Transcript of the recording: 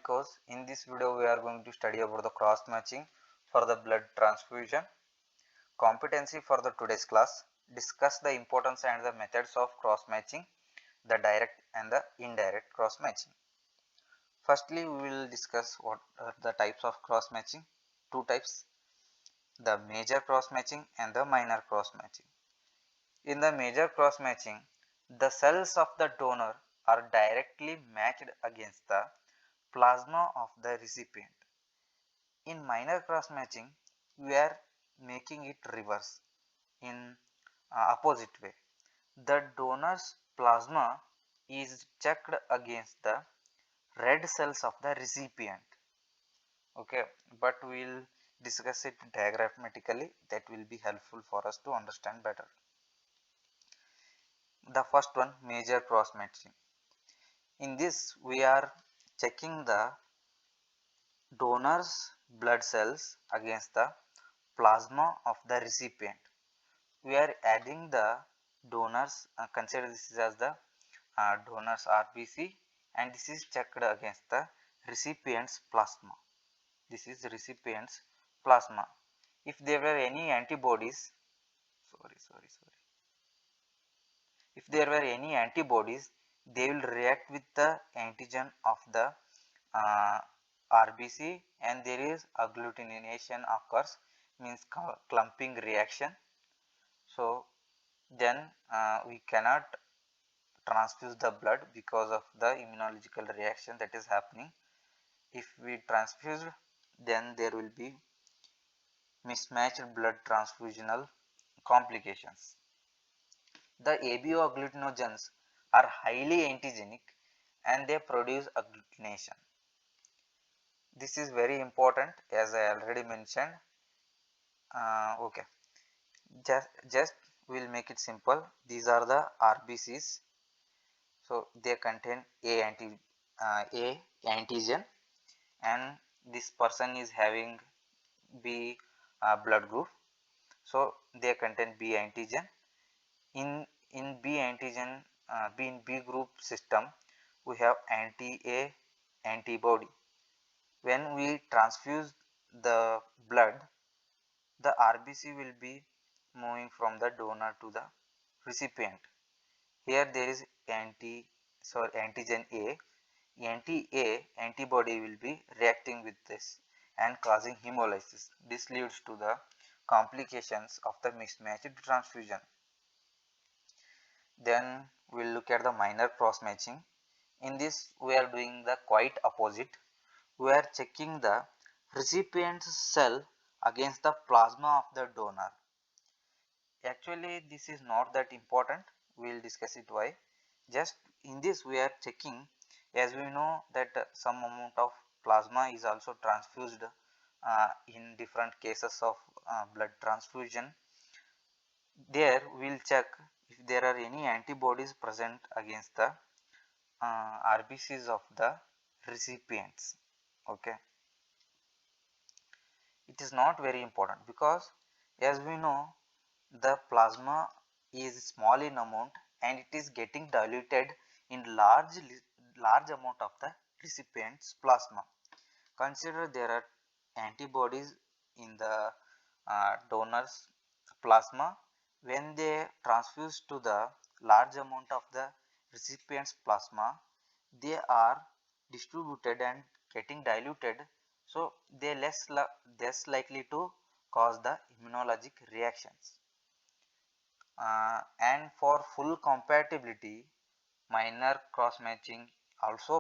course. In this video we are going to study about the cross matching for the blood transfusion. Competency for the today's class. Discuss the importance and the methods of cross matching, the direct and the indirect cross matching. Firstly, we will discuss what are the types of cross matching. Two types, the major cross matching and the minor cross matching. In the major cross matching, the cells of the donor are directly matched against the plasma of the recipient. In minor cross matching, we are making it reverse in opposite way. The donor's plasma is checked against the red cells of the recipient. Okay, but we will discuss it diagrammatically. That will be helpful for us to understand better. The first one, major cross matching. In this, we are checking the donor's blood cells against the plasma of the recipient. We are adding the donors, consider this as the donor's RBC, and this is checked against the recipient's plasma. This is recipient's plasma. If there were any antibodies, if there were any antibodies, they will react with the antigen of the RBC, and there is agglutination occurs, means clumping reaction. So then we cannot transfuse the blood because of the immunological reaction that is happening. If we transfuse, then there will be mismatched blood transfusional complications. The ABO agglutinogens are highly antigenic and they produce agglutination. This is very important, as I already mentioned. Okay, just we will make it simple. These are the RBCs. So they contain A antigen, and this person is having B blood group. So they contain B antigen. In B antigen, in B group system, we have anti-A antibody. When we transfuse the blood, the RBC will be moving from the donor to the recipient. Here there is antigen A. Anti-A antibody will be reacting with this and causing hemolysis. This leads to the complications of the mismatched transfusion. Then we will look at the minor cross matching. In this, we are doing the quite opposite. We are checking the recipient's cell against the plasma of the donor. Actually, this is not that important. We will discuss it why. Just in this, we are checking, as we know that some amount of plasma is also transfused in different cases of blood transfusion. There we will check if there are any antibodies present against the RBCs of the recipients. Okay, it is not very important because, as we know, the plasma is small in amount and it is getting diluted in large amount of the recipient's plasma. Consider there are antibodies in the donor's plasma. When they transfuse to the large amount of the recipient's plasma, they are distributed and getting diluted, so they less likely to cause the immunologic reactions. And for full compatibility, minor cross matching also